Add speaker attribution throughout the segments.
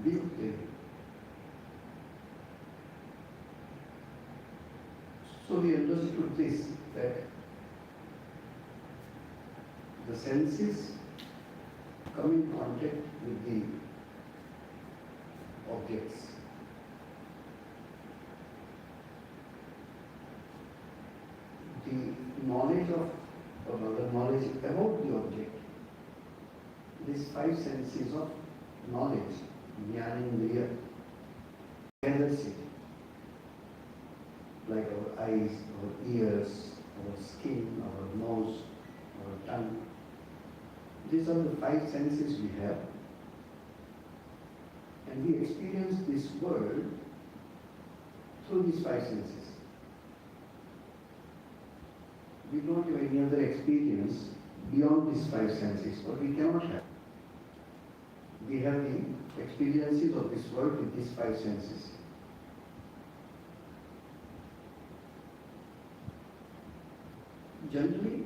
Speaker 1: beauty. So we understood this, that the senses come in contact with the objects. The knowledge of, or the knowledge about the object, these five senses of knowledge, jnanendriya, gathers it, like our eyes, our ears, our skin, our nose, our tongue. These are the five senses we have, and we experience this world through these five senses. We don't have any other experience beyond these five senses, but we cannot have. We have the experiences of this world with these five senses. Generally,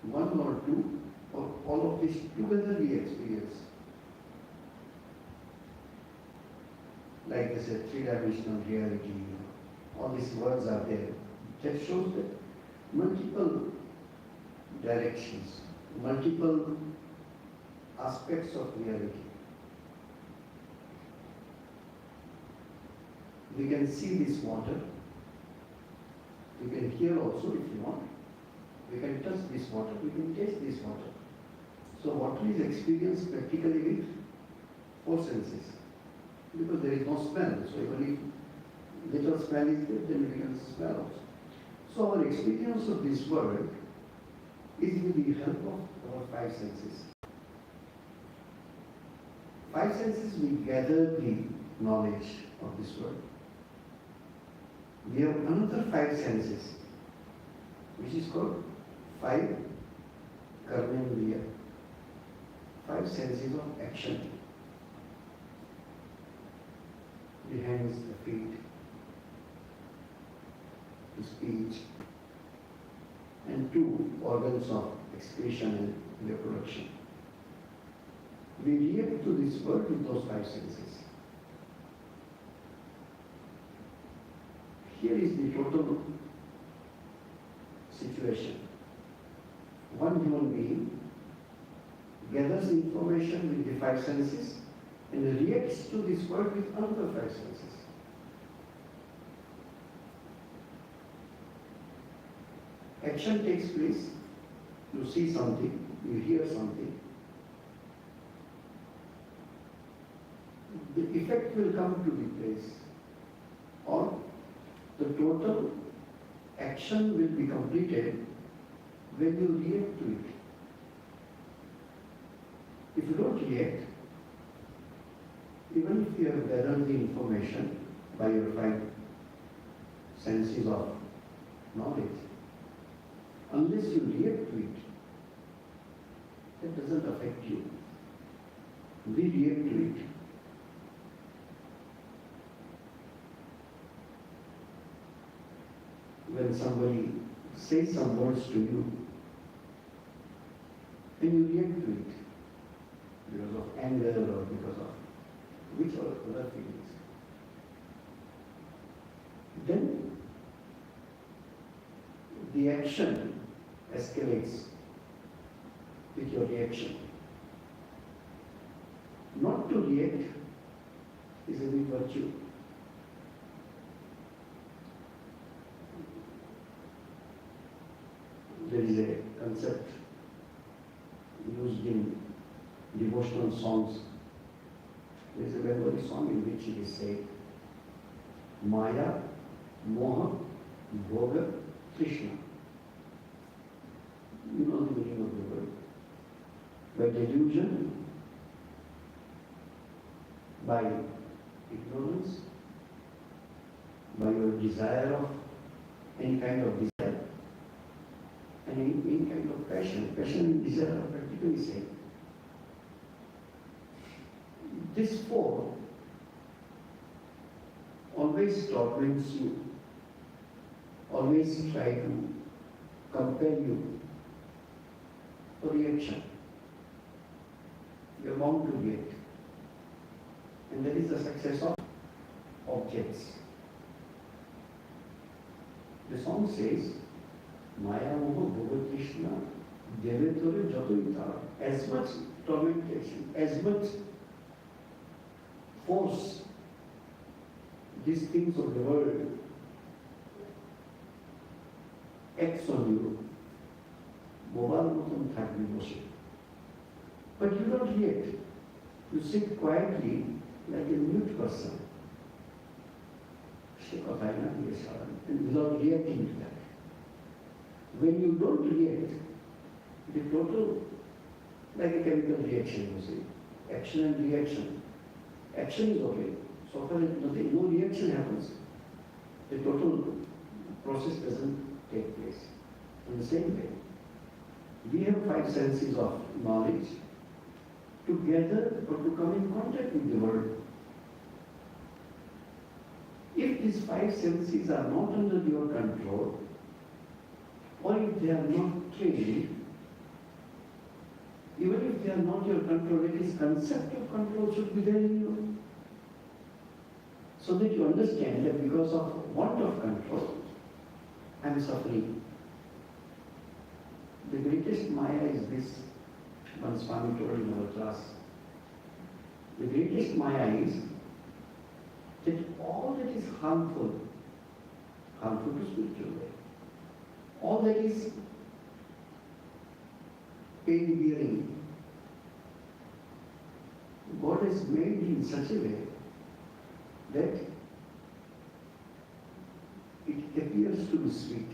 Speaker 1: one or two, or all of these together we experience. Like they said, three-dimensional reality, all these words are there. That shows that multiple directions, multiple aspects of reality. We can see this water. We can hear also if you want. We can touch this water. We can taste this water. So water is experienced practically with four senses. Because there is no smell. So even if little smell is there, then we can smell also. So our experience of this world is with the help of our five senses. Five senses we gather the knowledge of this world. We have another five senses, which is called five karmendriya, five senses of action. The hands, the feet, the speech, and two organs of excretion and reproduction. We react to this world with those five senses. Here is the total situation. One human being gathers information with the five senses and reacts to this world with another five senses. Action takes place, you see something, you hear something. The effect will come to the place, or the total action will be completed when you react to it. If you don't react, even if you have gathered the information by your five senses of knowledge, unless you react to it, that doesn't affect you. We react to it. When somebody says some words to you, and you react to it because of anger or because of which other feelings, then the action escalates with your reaction. Not to react is a big virtue. There is a concept used in devotional songs. There is a Bengali song in which it is said, Maya, Moha, Bhoga, Krishna. You know the meaning of the word. By delusion, by ignorance, by your desire of any kind of desire, and any kind of passion. Passion and desire are practically same. This four always torments you, always try to compel you for reaction. You are bound to react. And that is the success of objects. The song says, Maya Moha Bhagavad Krishna Devetore Jatoita. As much tormentation, as much force these things of the world acts on you, mobile moton thakbe boshe. But you don't react. You sit quietly like a mute person. And without reacting to that. When you don't react, the total, like a chemical reaction, you see, action and reaction. Action is okay. So far as no reaction happens, the total process doesn't take place. In the same way, we have 5 senses of knowledge to gather or to come in contact with the world. If these 5 senses are not under your control, or if they are not trained, even if they are not your control, at least concept of control should be there in you. So that you understand that because of want of control, I am suffering. The greatest Maya is this, one Swami told in our class. The greatest Maya is that all that is harmful to spiritual life, all that is pain-bearing, God has made in such a way that it appears to be sweet.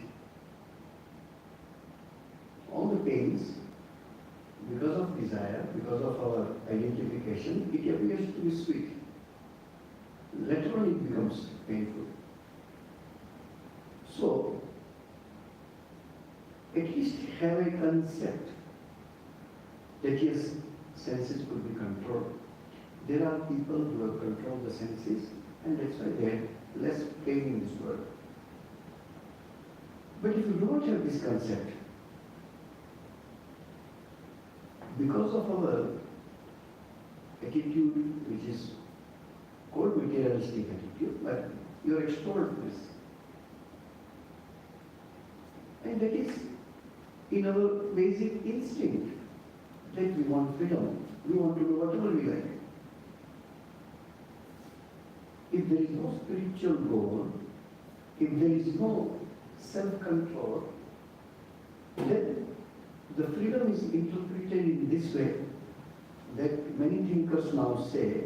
Speaker 1: All the pains, because of desire, because of our identification, it appears to be sweet. Later on it becomes painful. So, at least have a concept that yes, senses could be controlled. There are people who have controlled the senses, and that's why they have less pain in this world. But if you don't have this concept, because of our attitude, which is called materialistic attitude, but your extrovertness, and that is in our basic instinct that we want freedom, we want to do whatever we like. If there is no spiritual goal, if there is no self-control, then the freedom is interpreted in this way that many thinkers now say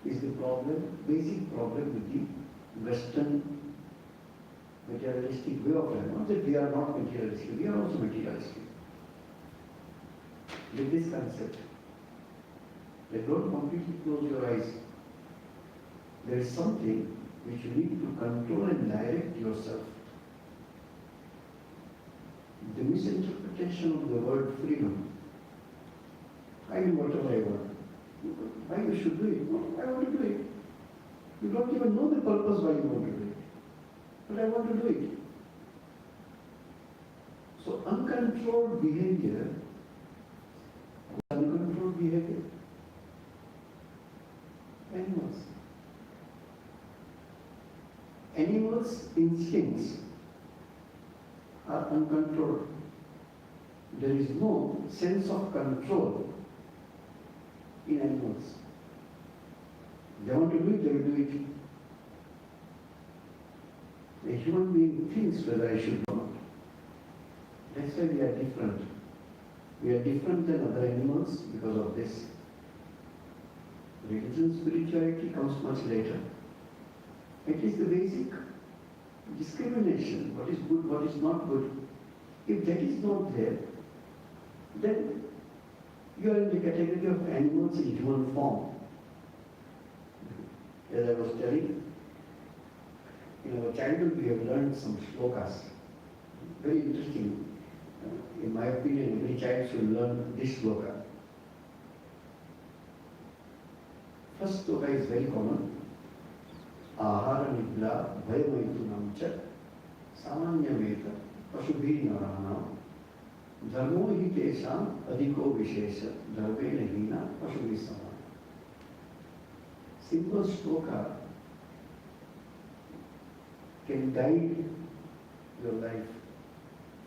Speaker 1: is the problem, basic problem with the Western materialistic way of life. Not that we are not materialistic, we are also materialistic. With this concept, that don't completely close your eyes. There is something which you need to control and direct yourself. The misinterpretation of the word freedom. I do whatever I want. Why you should do it? No, I want to do it. You don't even know the purpose why you want to do it. But I want to do it. So uncontrolled behavior, animals. Animals' instincts are uncontrolled. There is no sense of control in animals. They want to do it, they will do it. A human being thinks whether I should or not. That's why we are different. We are different than other animals because of this. Religion, spirituality comes much later. It is the basic discrimination, what is good, what is not good. If that is not there, then you are in the category of animals in human form. As I was telling, in our childhood we have learned some shlokas. Very interesting. In my opinion, every child should learn this shloka. First shloka is very common. Ahara nibla bhayamaitunam cha samanyameta pasubhi narana dharmo hi tesam adhiko vishesha dharmena hina pasubhi samana. simple shloka can guide your life.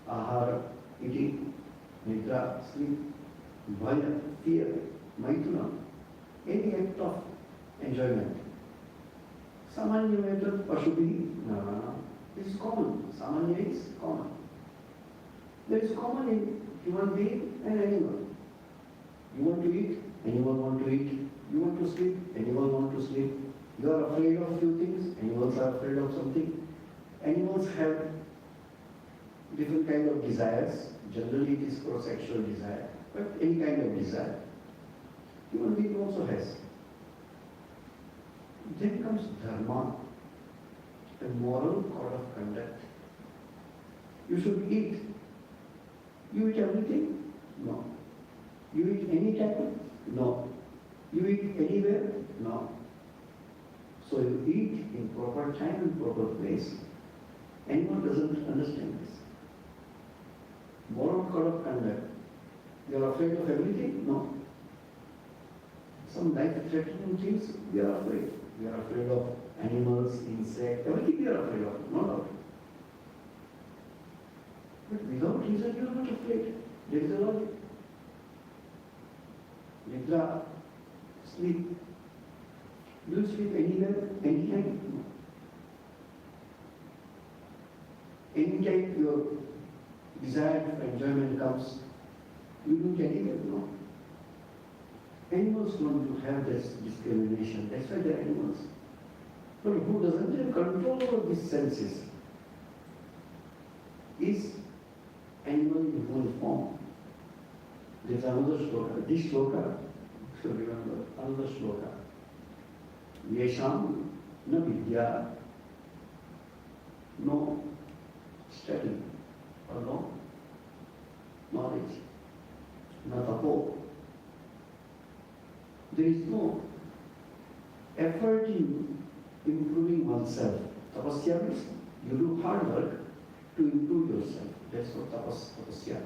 Speaker 1: Ahara, eating, nidra, sleep, bhaya, fear, maituna, any act of enjoyment. Samanya method, pashubi, no. This is common. Samanya is common. There is common in human being and animal. You want to eat, animal want to eat. You want to sleep, animal want to sleep. You are afraid of few things, animals are afraid of something. Animals have different kind of desires. Generally it is for sexual desire, but any kind of desire. Human being also has. Then comes dharma, a moral code of conduct. You should eat. You eat everything? No. You eat any time? No. You eat anywhere? No. So you eat in proper time and proper place. Anyone doesn't understand this. Moral code of conduct. You are afraid of everything? No. Some life-threatening things, we are afraid. We are afraid of animals, insects, everything we are afraid of, no doubt. But without reason, you are not afraid. There is a logic. Nidra, sleep. Do you sleep anywhere, anytime? No. Anytime your desire for enjoyment comes, you do it anywhere? No. Animals don't have this discrimination. That's why they're animals. But who doesn't have control over these senses is animal in human form. There's another shloka. This shloka, so remember, another shloka. Yesham na vidya, no study or no knowledge, na tapo. There is no effort in improving oneself. Tapasya means you do hard work to improve yourself. That's what tapasya.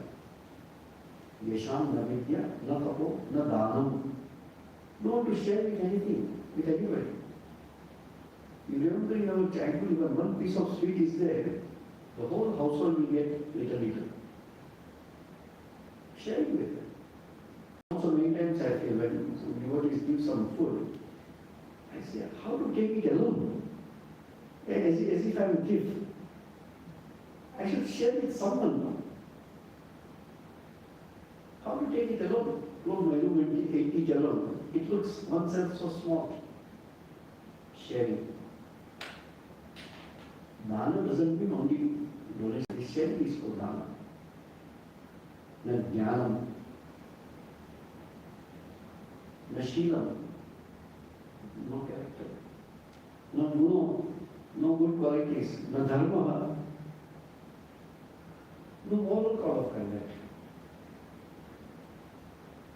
Speaker 1: Yesham na vidya, na tapo, na dhanam. No one to share with anything, with anybody. You remember in our childhood, when one piece of sweet is there, the whole household will get little. Sharing with them. Also many times I feel when some devotees give some food, I say, how to take it alone? As if I'm a thief. I should share with someone now. How to take it alone? Close my room and eat it alone. It looks oneself so small. Sharing. Dana doesn't mean only donation. Sharing is for dana. Na jnanam. Na shilam. No character. No guno. No good qualities. No dharma. No moral code of conduct.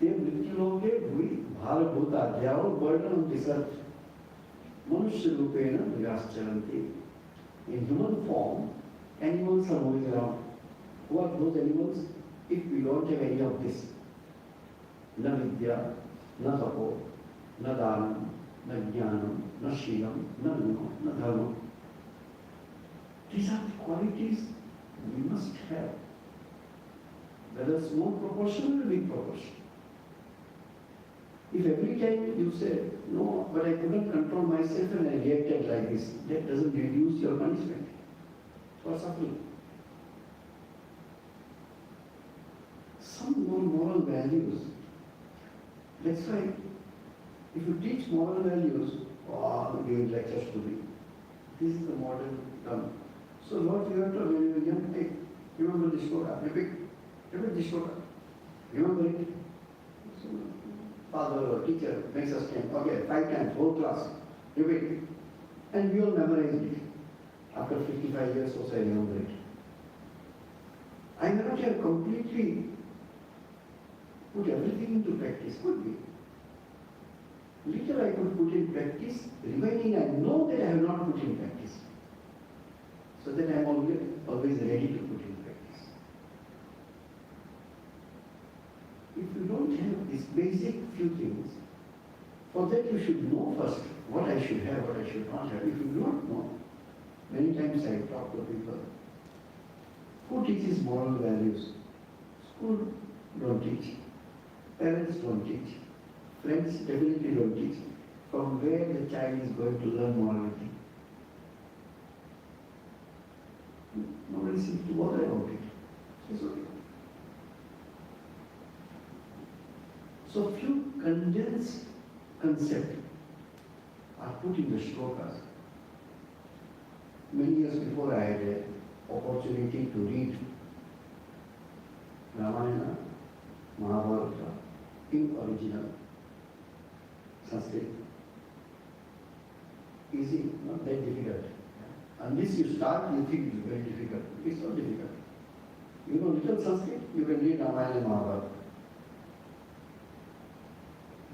Speaker 1: They mृत्यु लोगे हुई भारभूत अध्यायो burden on this earth. Manusya rupena vigascharanti. In human form, animals are moving around. Who are those animals? If we don't have any of this, na vidya, na tapo, na dhanam, na jnanam, na shilam, na guno, na dharma. These are the qualities we must have. Whether small proportion or big proportion. If every time you say, no, but I couldn't control myself and I reacted like this, that doesn't reduce your punishment for suffering. Some more moral values. That's why if you teach moral values, giving lectures to me. This is the modern term. So what you have to, when you are young, hey, remember this shloka, repeat this shloka. Remember it. So, father or teacher makes us stand, okay, 5 times, whole class, repeat. And we all memorized it. After 55 years also I remember it. I may not have completely put everything into practice, could be. Little I could put in practice, remaining I know that I have not put in practice. So that I am always ready to put in practice. If you don't have these basic few things, For that you should know first what I should have, what I should not have. If you do not know, many times I talk to people, who teaches moral values? School don't teach. Parents don't teach. Friends definitely don't teach. From where the child is going to learn morality? Nobody seems to bother about it. It's okay. So few condensed concepts are put in the shlokas. Many years before I had an opportunity to read Ramayana, Mahabharata in original Sanskrit. Easy, not that difficult. Unless you start, you think it's very difficult. It's not difficult. You know little Sanskrit, you can read Ramayana and Mahabharata.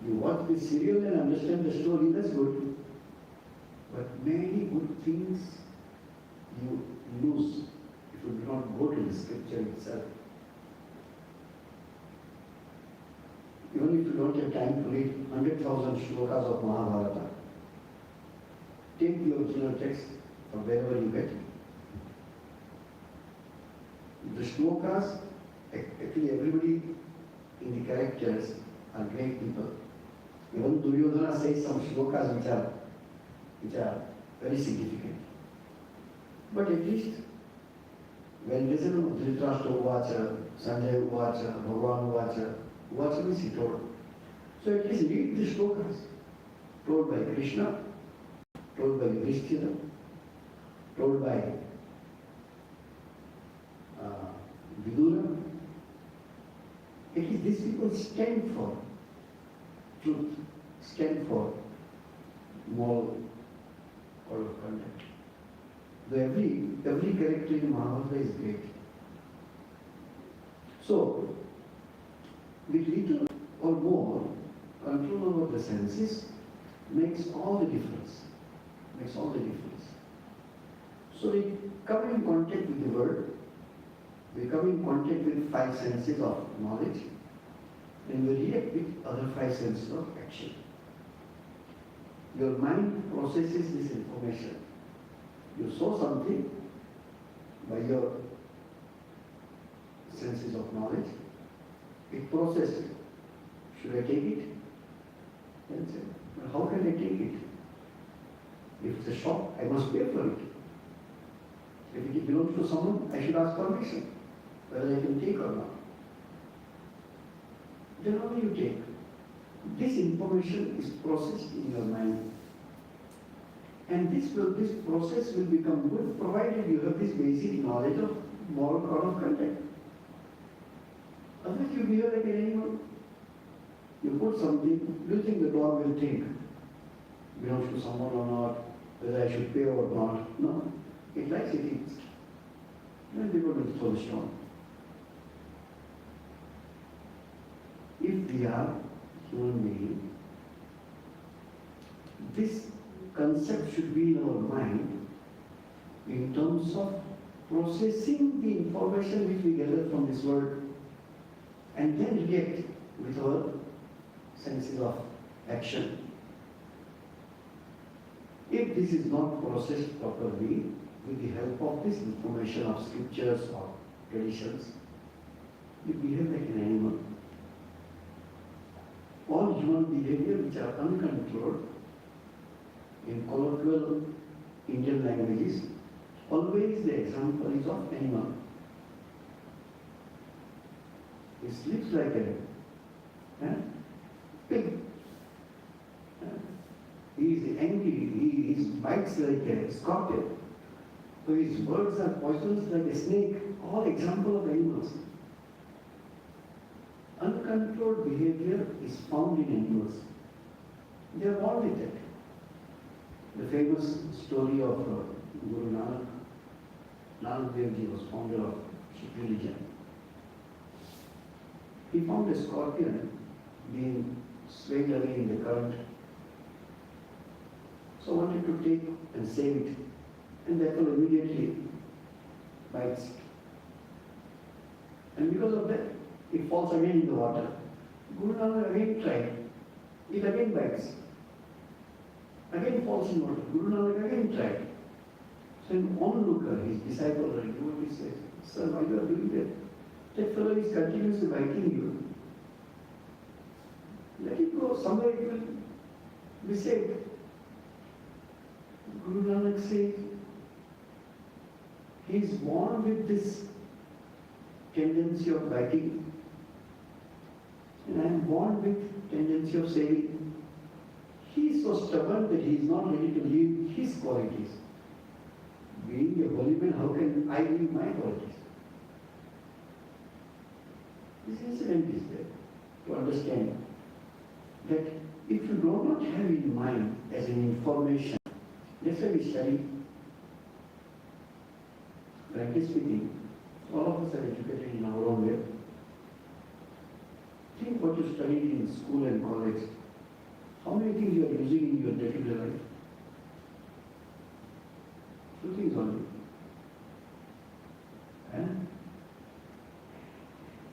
Speaker 1: You watch the serial and understand the story, that's good. But many good things you lose if you do not go to the scripture itself. Even if you don't have time to read 100,000 shlokas of Mahabharata, take the original text from wherever you get it. The shlokas, actually everybody in the characters are great people. Even Duryodhana says some shlokas which are very significant. But at least when listening to Dhritarashtra Uvacha, Sanjay Uvacha, Bhagavan Uvacha, Uvacha means he told. So at least read the shlokas told by Krishna, told by Yudhishthira, told by Vidura. At least these people stand for truth, stand for moral code of conduct. So every character in Mahabharata is great. So, with little or more control over the senses makes all the difference. Makes all the difference. So we come in contact with the world, we come in contact with 5 senses of knowledge, and we react with other 5 senses of action. Your mind processes this information. You saw something by your senses of knowledge, it processed it. Should I take it? Then say, well, how can I take it? If it's a shop, I must pay for it. If it belongs to someone, I should ask permission, whether I can take or not. Then only you take. This information is processed in your mind. And this process will become good provided you have this basic knowledge of moral code of conduct. Otherwise you behave like an animal. You put something, do you think the dog will think, belongs to someone or not, whether I should pay or not? No. It likes it eats. Then people will throw the stone. If we are human beings, this concept should be in our mind in terms of processing the information which we gather from this world and then react with our senses of action. If this is not processed properly with the help of this information of scriptures or traditions, we behave like an animal. All human behavior which are uncontrolled in colloquial Indian languages, always the example is of animal. He sleeps like a pig. He is angry, he bites like a scorpion. So his words are poisonous like a snake, all example of animals. Uncontrolled behavior is found in animals. They are born with it. The famous story of Guru Nanak. Nanak Dev Ji was founder of Sikh religion. He found a scorpion being swayed away in the current. So wanted to take and save it. And therefore immediately bites. And because of that, it falls again in the water. Guru Nanak again tried. It again bites. Again falls in water. Guru Nanak again tried. So an onlooker, his disciple, and devotee says, "Sir, why you are doing that? That fellow is continuously biting you. Let it go, somewhere it will be saved." Guru Nanak says, he is born with this tendency of biting, and I am born with tendency of saving. He is so stubborn that he is not ready to leave his qualities. Being a holy man, how can I leave my qualities? This incident is there to understand that if you do not have in mind as an information, that's why we study. Frankly speaking, all of us are educated in our own way. Think what you studied in school and college. How many things you are using in your day-to-day life? Two things only.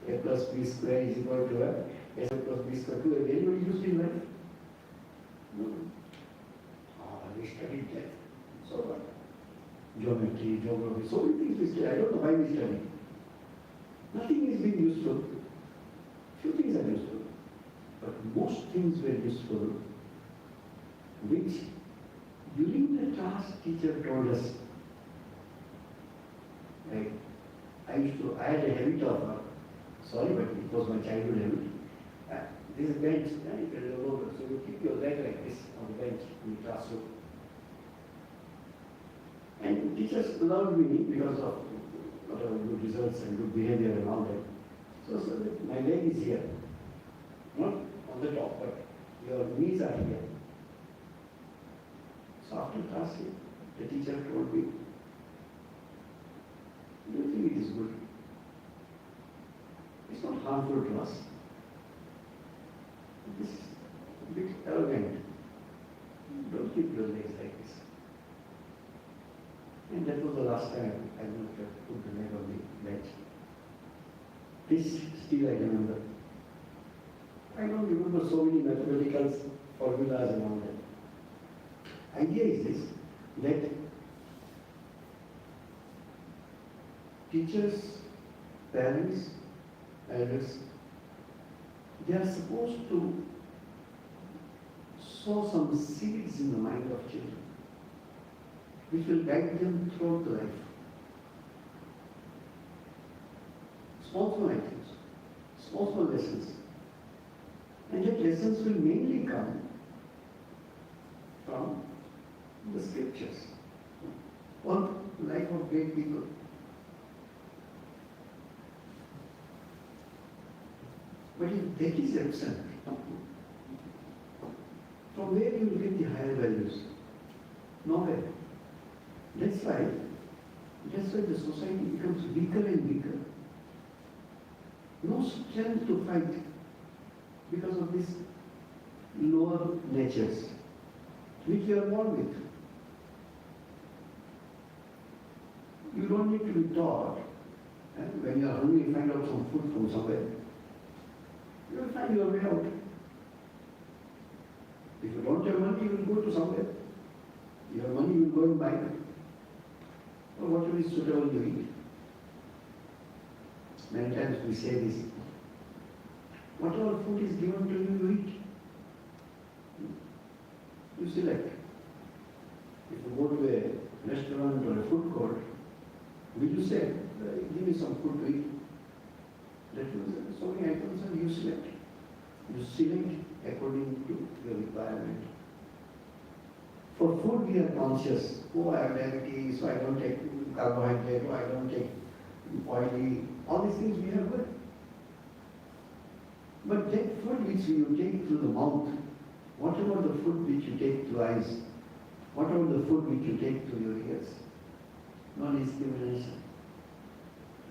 Speaker 1: A plus b square is equal to a plus b square 2. Anybody used in life? No. We studied that. So what? Geometry, geography, so many things we study. I don't know why we study. Nothing is being useful. Few things are useful. But most things were useful, which during the class teacher told us. Like, I had a habit of, sorry, but it was my childhood habit. This is bench, so you keep your leg like this on the bench in the classroom. And teachers allowed me because of whatever good results and good behavior and all that. So that my leg is here, not on the top, but your knees are here. So after class, the teacher told me, "Do you think it is good? It's not harmful to us. This is a bit arrogant. Don't keep your legs like this." And that was the last time I would have put the leg on the bench. This still I remember. I don't remember so many mathematical formulas and all that. Idea is this, that teachers, parents, elders, they are supposed to sow some seeds in the mind of children, which will guide them throughout life. Small items, small lessons. And that lessons will mainly come from the scriptures or life of great people. But if that is absent, from where you will get the higher values? Nowhere. That's why the society becomes weaker and weaker. No strength to fight because of these lower natures which we are born with. You don't need to be taught, and when you are hungry, find out some food from somewhere. You will find your way out. If you don't have money, you will go to somewhere. You have money, you will go and buy it. Or whatever is suitable you eat. Many times we say this. Whatever food is given to you, you eat. You select. If you go to a restaurant or a food court, will you say, "Give me some food to eat"? That means so many items and you select. You select according to your requirement. For food we are conscious. Oh, I have diabetes, so I don't take carbohydrate, or I don't take oily. All these things we have good. But that food which you take through the mouth, what about the food which you take through eyes? What about the food which you take through your ears? No discrimination.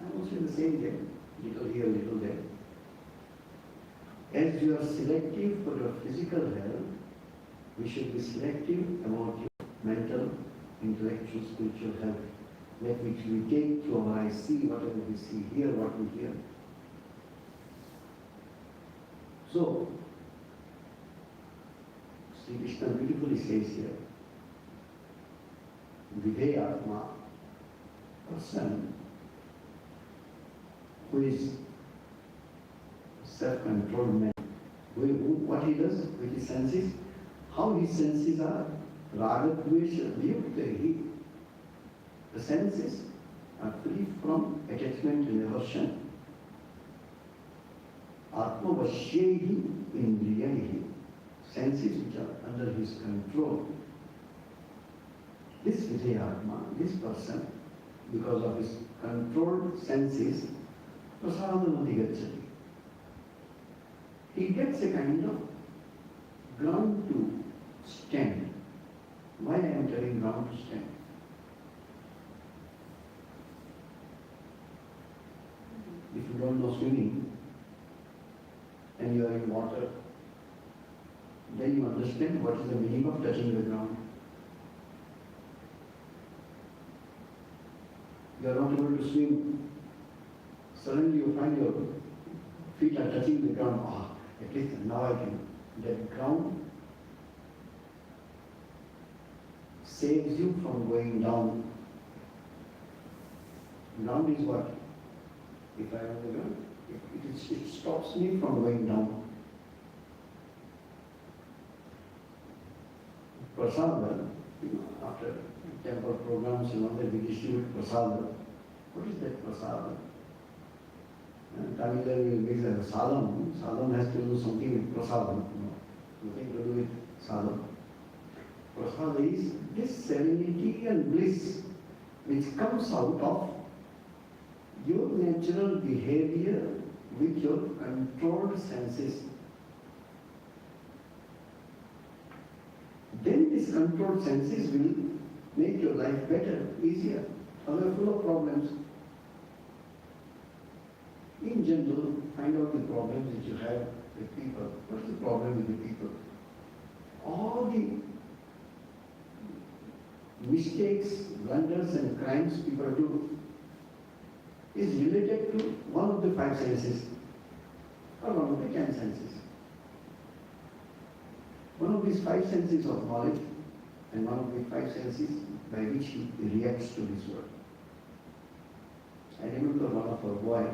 Speaker 1: I am also the same thing. Little here, little there. As you are selective for your physical health, we should be selective about your mental, intellectual, spiritual health. That which we take through our eyes, see whatever we see, hear what we hear. So, Sri Krishna beautifully says here, Videyatma, person who is self-controlled man, what he does with his senses, how his senses are, raga, dvesha, viyukta, the senses are free from attachment and aversion. Atma vashyehi indriyahi, senses which are under his control. This Videyatma, this person, because of his controlled senses, prasadamati gacchati. He gets a kind of ground to stand. Why I am telling ground to stand? If you don't know swimming and you are in water, then you understand what is the meaning of touching the ground. You are not able to swim. Suddenly you find your feet are touching the ground. At least now I can. That ground saves you from going down. Ground is what? If I am on the ground, it stops me from going down. Prasada, after temple programs and all that, we distribute prasada. What is that prasada? Tamil will say sadam. Sadam has to do something with prasadam. Nothing to do with sadam. Prasada is this serenity and bliss which comes out of your natural behavior with your controlled senses. Then these controlled senses will make your life better, easier. Otherwise, full of problems. In general, find out the problems that you have with people. What's the problem with the people? All the mistakes, blunders and crimes people do is related to one of the five senses or one of the 10 senses. One of these five senses of knowledge and one of the five senses by which he reacts to this world. I remember one of our boy,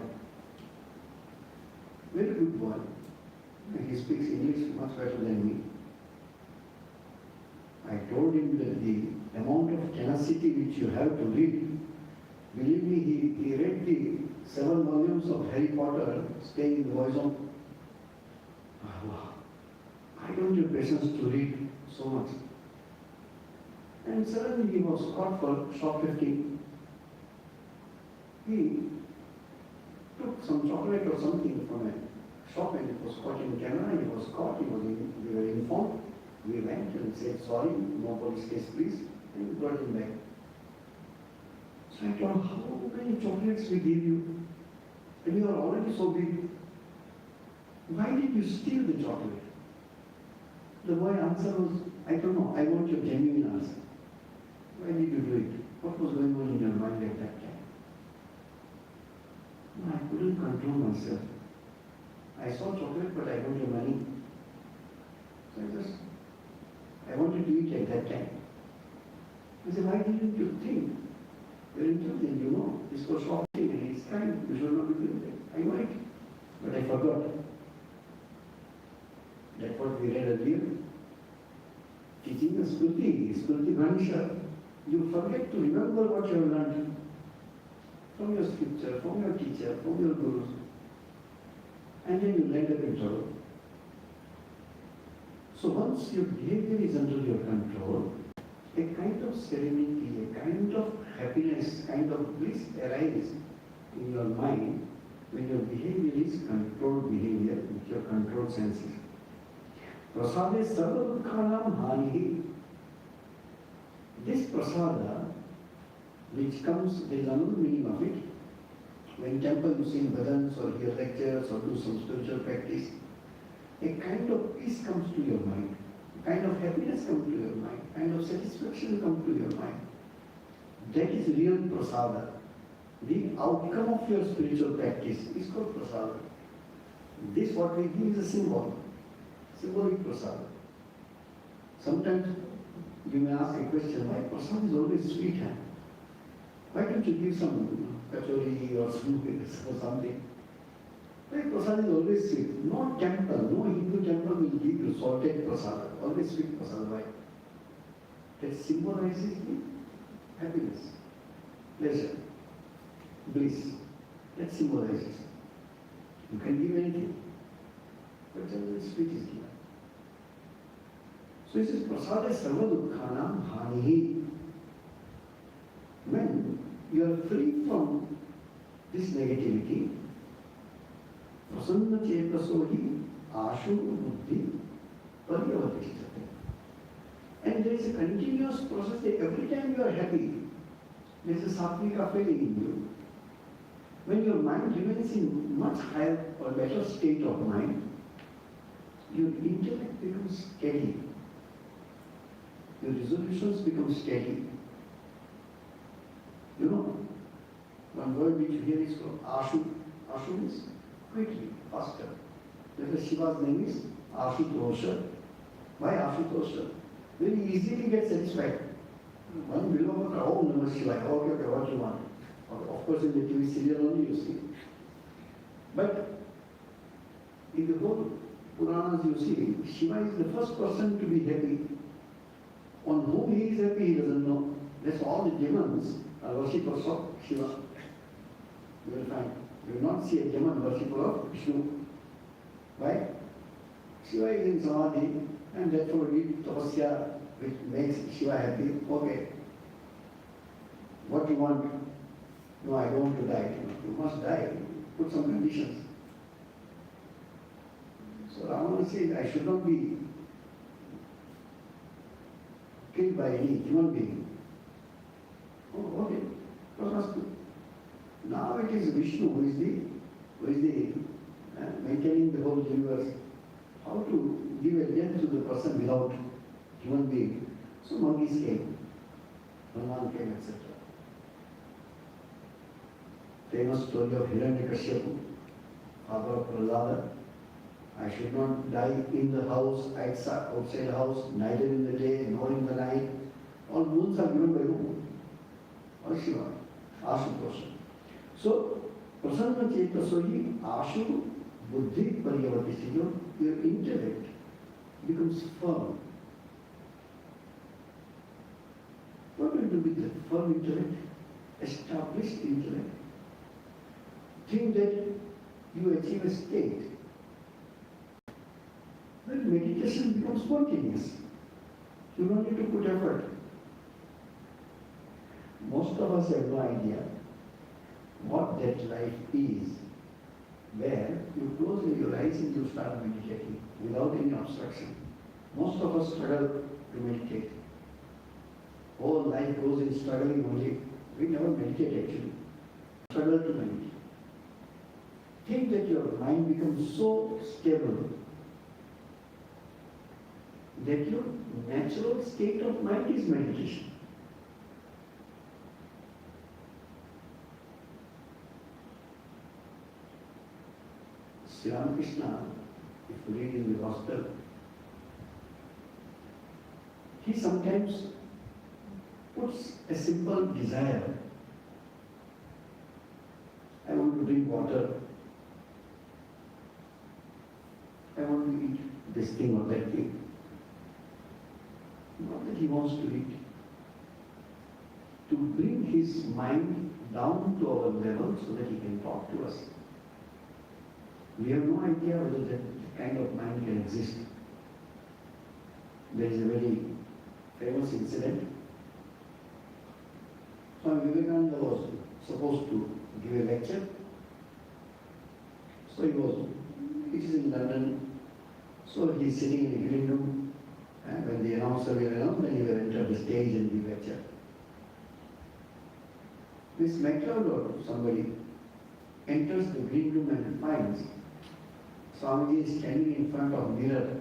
Speaker 1: very good boy, and he speaks English much better than me. I told him that the amount of tenacity which you have to read, believe me, he read the 7 volumes of Harry Potter staying in the voice of, I don't have patience to read so much. And suddenly he was caught for shoplifting. He took some chocolate or something from a shop and it was caught in camera, he was caught, we were informed. We went and said, sorry, no police case please, and we brought him back. So I thought, how many chocolates we give you? And you are already so big. Why did you steal the chocolate? The boy answer was, I don't know, I want your genuine answer. Why did you do it? What was going on in your mind at that time? No, I couldn't control myself. I saw chocolate, but I don't have money. So I wanted to eat at that time. I said, why didn't you think? You're intelligent, you know. This was shopping and it's crime. You should not be doing that. I know it, but I forgot. That's what we read earlier. Teaching is Smriti Bhanisha. You forget to remember what you have learned from your scripture, from your teacher, from your gurus. And then you land up in trouble. So once your behavior is under your control, a kind of serenity, a kind of happiness, kind of bliss arises in your mind when your behavior is controlled behavior with your controlled senses. Prasade sarva dukhanam hanihi. This prasada, which comes, there is another meaning of it. When temple you sing bhajans or hear lectures or do some spiritual practice, a kind of peace comes to your mind, a kind of happiness comes to your mind, a kind of satisfaction comes to your mind. That is real prasada. The outcome of your spiritual practice is called prasada. This what we give is a symbol, symbolic prasada. Sometimes you may ask a question, why prasad is always sweet? Huh? Why don't you give some kachori or something? Why prasad is always sweet? No temple, no Hindu temple will give you salted prasad, always sweet prasad. Why? That symbolizes the happiness, pleasure, bliss. That symbolizes. You can give anything, but generally sweet is given. So it says, prasada sarva dukkhanam hanihi. When you are free from this negativity, prasanna chetasohi ashu buddhi paryavatishtate. And there is a continuous process that every time you are happy, there is a sattvika feeling in you. When your mind remains in much higher or better state of mind, your intellect becomes steady. Your resolutions become steady. You know, one word which you hear is called Ashu. Ashu means quickly, faster. Therefore Shiva's name is Ashutosha. Why Ashutosha? Very easily get satisfied. One below, oh Namah Shivaya, okay, what you want. Of course in the TV serial only you see. But in the whole Puranas you see, Shiva is the first person to be happy. On whom he is happy, he doesn't know. That's all the demons are worshippers of Shiva. You will find. You will not see a demon worshipper of Vishnu. Why? Shiva is in Samadhi, and therefore we tapasya which makes Shiva happy. Okay. What you want? No, I don't want to die. You must die. Put some conditions. So Ravana says, I should not be killed by any human being. Oh, okay. Now it is Vishnu who is the maintaining the whole universe. How to give a death to the person without human being? So monkeys came, Hanuman came, etc. Famous story of Hiranyakashipu, father of Prahlada. I should not die in the house, outside the house, neither in the day nor in the night. All moons are given by whom? Or Shiva, Ashutosha. So, prasanna chetasohi ashu buddhi paryavati. Your intellect becomes firm. What will do with the firm intellect? Established intellect. Think that you achieve a state. Then meditation becomes spontaneous. You don't need to put effort. Most of us have no idea what that life is, where you close your eyes and you start meditating without any obstruction. Most of us struggle to meditate. Whole life goes in struggling only. We never meditate actually. Struggle to meditate. Think that your mind becomes so stable that your natural state of mind is meditation. Sri Ramakrishna, if you read in the Gospel, he sometimes puts a simple desire. I want to drink water. I want to eat this thing or that thing. Not that he wants to eat. To bring his mind down to our level so that he can talk to us. We have no idea whether that kind of mind can exist. There is a very famous incident. Swami Vivekananda was supposed to give a lecture. So it is in London. So he is sitting in a green room, and when the announcer will announce, then he will enter the stage and give lecture. This MacLeod or somebody enters the green room and finds Swamiji is standing in front of a mirror,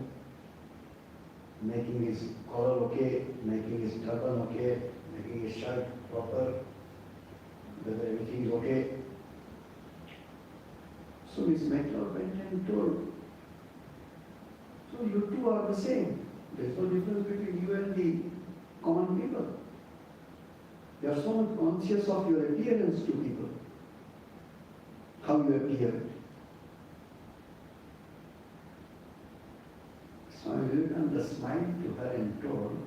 Speaker 1: making his collar okay, making his turban okay, making his shirt proper, whether everything is okay. So Miss MacLeod went and told, so you two are the same. There is no difference between you and the common people. You are so much conscious of your appearance to people, how you appear. Swami Vivekananda smiled to her and told,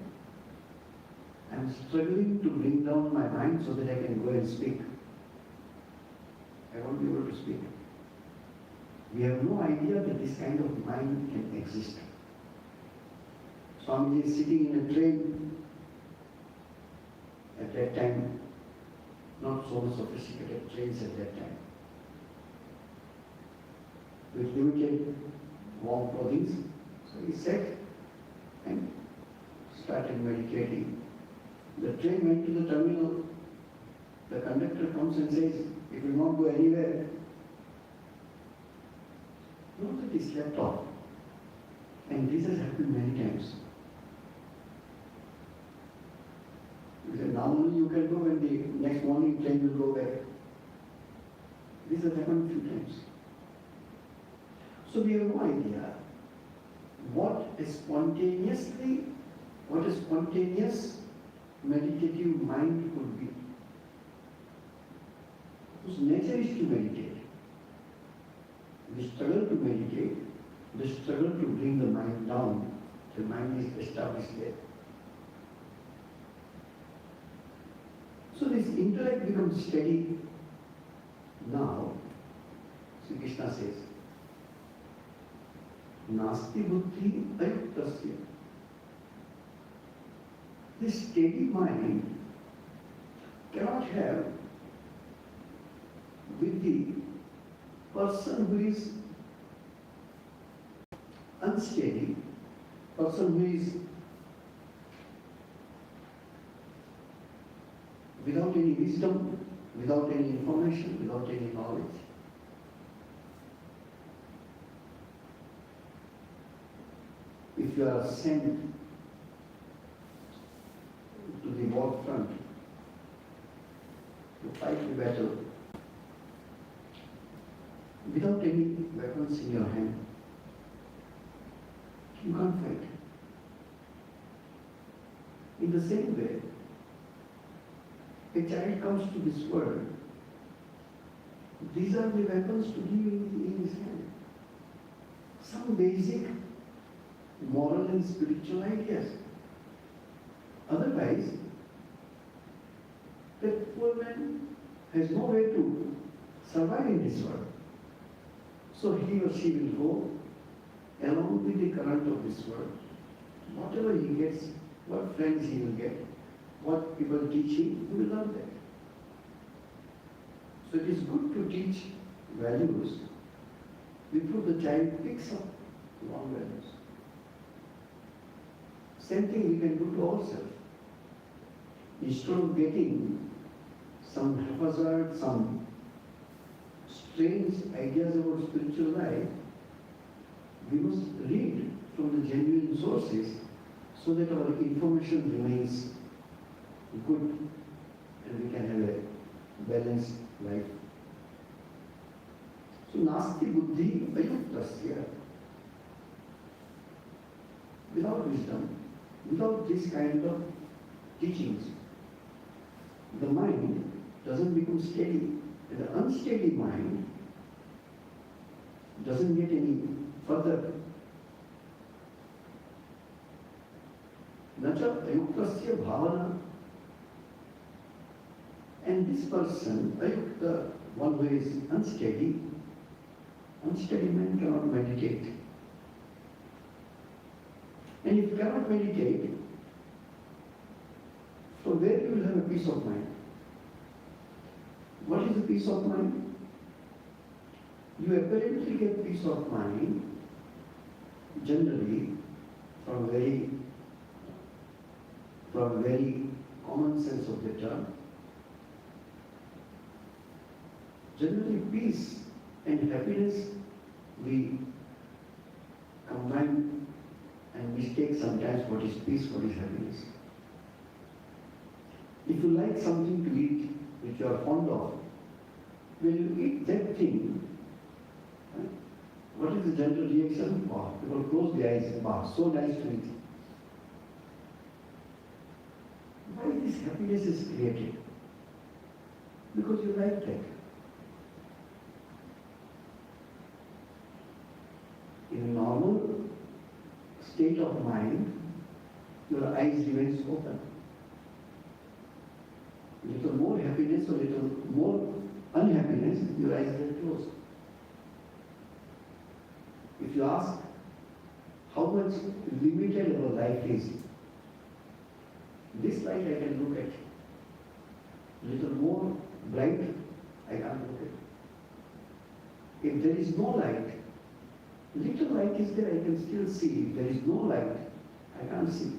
Speaker 1: I am struggling to bring down my mind so that I can go and speak. I won't be able to speak. We have no idea that this kind of mind can exist. Swamiji is sitting in a train at that time, not so much sophisticated trains at that time, with limited warm clothing. So he sat and started meditating. The train went to the terminal. The conductor comes and says, it will not go anywhere. Not that he slept off. And this has happened many times. He said, now only you can go when the next morning train will go back. This has happened a few times. So we have no idea what a spontaneous meditative mind could be. Whose nature is to meditate. We struggle to meditate, we struggle to bring the mind down. The mind is established there. So this intellect becomes steady. Now, Sri Krishna says, Nasti buddhi ayuktasya. This steady mind cannot have with the person who is unsteady, person who is without any wisdom, without any information, without any knowledge. If you are sent to the war front to fight the battle without any weapons in your hand, you can't fight. In the same way, a child comes to this world, these are the weapons to give in his hand. Some basic moral and spiritual ideas. Otherwise, that poor man has no way to survive in this world. So he or she will go along with the current of this world. Whatever he gets, what friends he will get, what people teach him, he will learn that. So it is good to teach values before the child picks up wrong values. Same thing we can do to ourselves. Instead of getting some haphazard, some strange ideas about spiritual life, we must read from the genuine sources so that our information remains good and we can have a balanced life. So, nasti buddhi ayuktasya. Without wisdom, without this kind of teachings, the mind doesn't become steady. And the unsteady mind doesn't get any further. Nacha ayuktasya bhavana. And this person, ayukta, one who is unsteady man cannot meditate. And if you cannot meditate, from where you will have a peace of mind? What is the peace of mind? You apparently get peace of mind generally from very common sense of the term. Generally, peace and happiness we combine and mistake sometimes what is peace, what is happiness. If you like something to eat which you are fond of, when you eat that thing, what is the general reaction? Wow, people close their eyes, wow, so nice to eat. Why this happiness is created? Because you like that. In a normal state of mind, your eyes remains open. Little more happiness or little more unhappiness, your eyes get closed. If you ask how much limited our life is, this light I can look at. Little more bright, I can't look at. If there is no light, little light is there, I can still see. If there is no light, I can't see.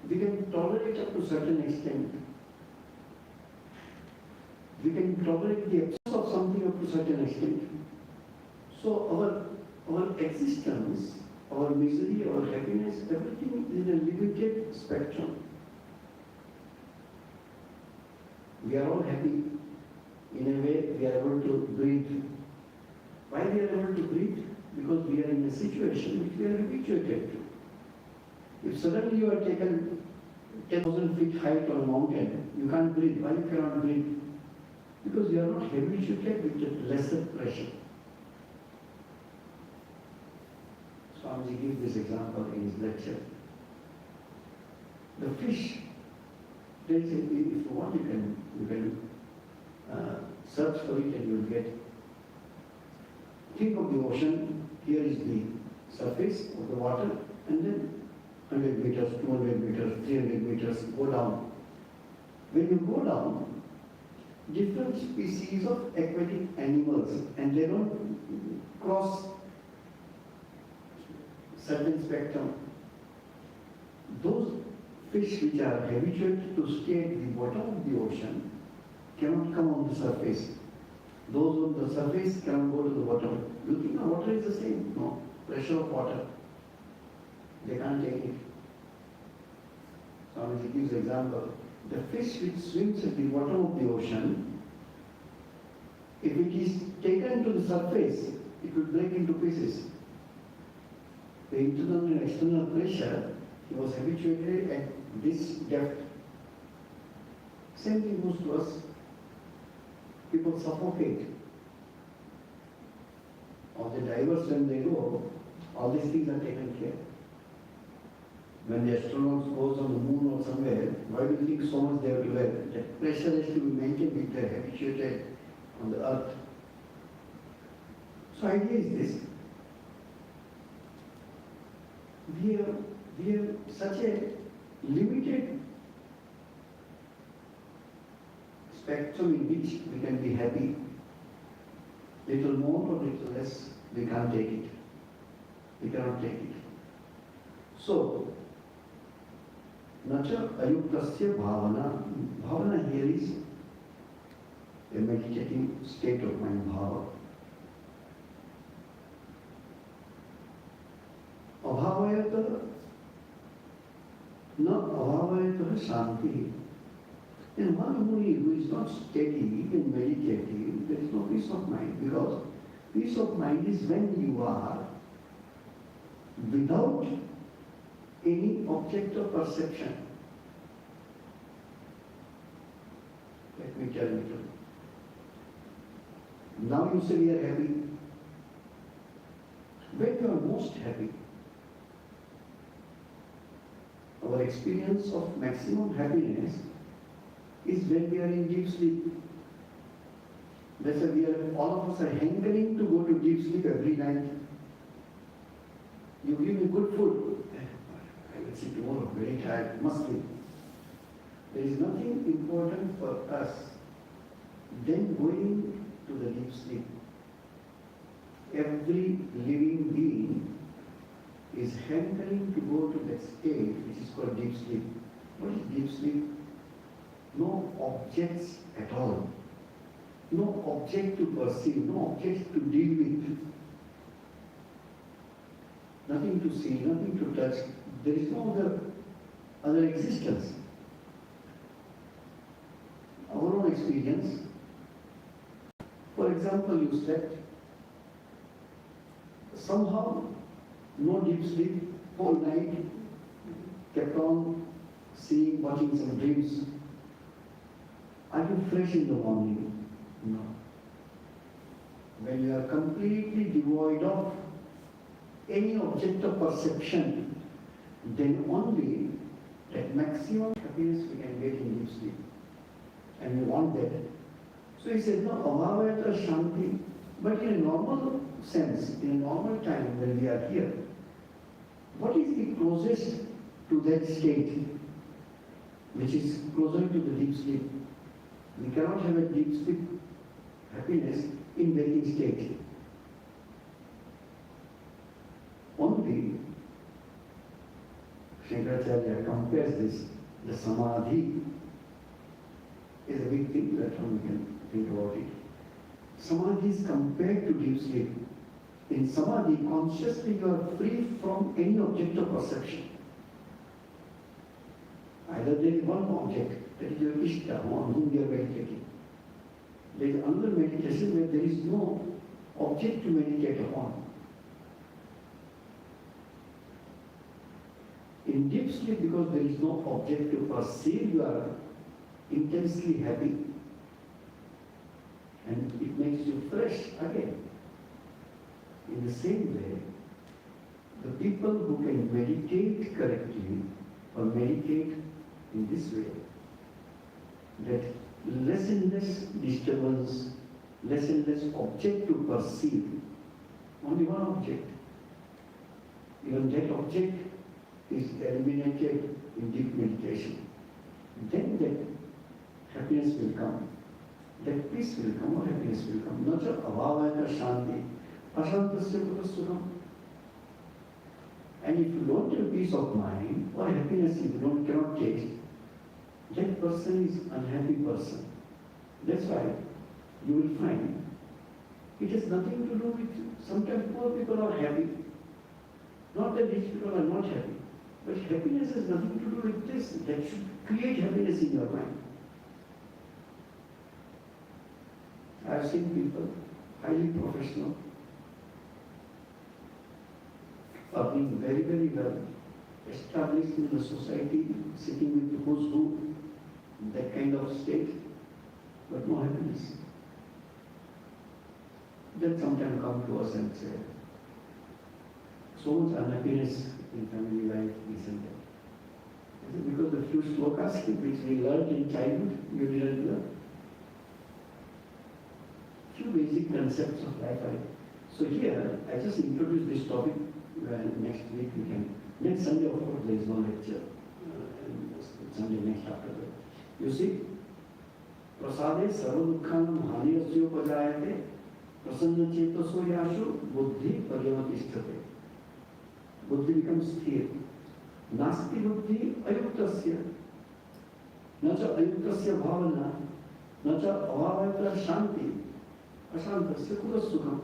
Speaker 1: We can tolerate up to a certain extent. We can tolerate the absence of something up to a certain extent. So our existence, our misery, our happiness, everything is in a limited spectrum. We are all happy. In a way, we are able to breathe. Why we are able to breathe? Because we are in a situation which we are habituated to. If suddenly you are taken 10,000 feet height on a mountain, you can't breathe. Why you cannot breathe? Because you are not habituated with the lesser pressure. Swami gives this example in his lecture. The fish, they say, if you want, you can search for it and you will get. Think of the ocean, here is the surface of the water, and then 100 meters, 200 meters, 300 meters, go down. When you go down, different species of aquatic animals, and they don't cross certain spectrum. Those fish which are habituated to stay at the bottom of the ocean cannot come on the surface. Those on the surface cannot go to the bottom. You think the water is the same? No. Pressure of water. They can't take it. So he gives example. The fish which swims at the bottom of the ocean, if it is taken to the surface, it will break into pieces. The internal and external pressure, he was habituated at this depth. Same thing goes to us. People suffocate. All the divers, when they go, all these things are taken care. When the astronauts goes on the moon or somewhere, why do you think so much they have to wear? That pressure has to be maintained with their habituated on the earth. So idea is this. We have such a limited spectrum in which we can be happy. Little more or little less, we can't take it. We cannot take it. So, nacha ayuktasya bhavana. Bhavana here is a meditative state of mind, bhava. Abhavayata na abhavayata shanti. And one Muni who is not steady and meditative, there is no peace of mind, because peace of mind is when you are without any object of perception. Let me tell you. Now you say we are happy. When you are most happy, our experience of maximum happiness is when we are in deep sleep. That's why all of us are hankering to go to deep sleep every night. You give me good food, I will see tomorrow, very tired, must sleep. There is nothing important for us than going to the deep sleep. Every living being is hankering to go to that state which is called deep sleep. What is deep sleep? No objects at all. No object to perceive, no object to deal with. Nothing to see, nothing to touch. There is no other existence. Our own experience. For example, you slept. Somehow No deep sleep, whole night, kept on seeing, watching some dreams. Are you fresh in the morning? No. When you are completely devoid of any object of perception, then only that maximum happiness we can get in deep sleep. And we want that. So he said, no, avavayata shanti. But in a normal sense, in a normal time when we are here, what is the closest to that state, which is closer to the deep sleep? We cannot have a deep sleep happiness in waking state. Only Shankaracharya compares this, the samadhi is a big thing that one can think about it. Samadhi is compared to deep sleep. In samadhi, consciously you are free from any object of perception. Either there is one object, that is your Ishta, on whom you are meditating. There is another meditation where there is no object to meditate upon. In deep sleep, because there is no object to perceive, you are intensely happy. And it makes you fresh again. In the same way, the people who can meditate correctly or meditate in this way, that less and less disturbance, less and less object to perceive, only one object. Even that object is eliminated in deep meditation. Then that happiness will come, that peace will come, or happiness will come. Nacha avavayata shanti, ashantasya kutasukam. And if you don't have peace of mind or happiness, if you cannot taste, that person is unhappy person. That's why you will find it has nothing to do with, sometimes poor people are happy. Not that rich people are not happy. But happiness has nothing to do with this. That should create happiness in your mind. I have seen people, highly professional, earning very, very well, established in the society, sitting with the who's who, that kind of state, but no happiness. That sometimes come to us and say, so much unhappiness in family life, this and that. Is it because the few slokas which we learned in childhood, you didn't learn? Few basic concepts of life. So here, I just introduced this topic. Next week we can. Next Sunday, of course, there is no lecture. Sunday next after that. You see, prasade sarva dukkhanam haniyasya upajayate prasanna chetaso yashu buddhi paryavatishthate. Buddhi becomes sthir. Nasti buddhi ayuktasya. Nacha ayuktasya bhavana. Nacha avavayata shanti. Ashantasya kutasukam.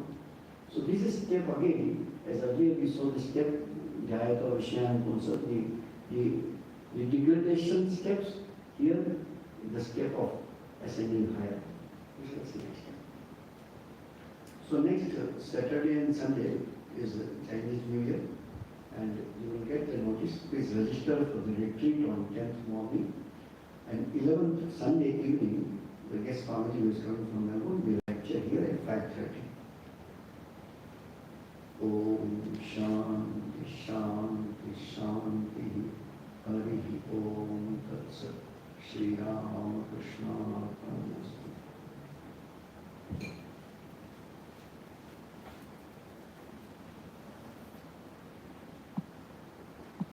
Speaker 1: So this is step again, as earlier we saw the step, Jayata, Vishyan, also the degradation steps, here the step of ascending higher. We shall see next time. So next Saturday and Sunday is Chinese New Year, and you will get the notice. Please register for the retreat on 10th morning, and 11th Sunday evening, the guest family who is coming from Melbourne will lecture here at 5:30. Om Shanti Shanti Shanti Hari Om Tat Sat Sri Ramakrishna Mission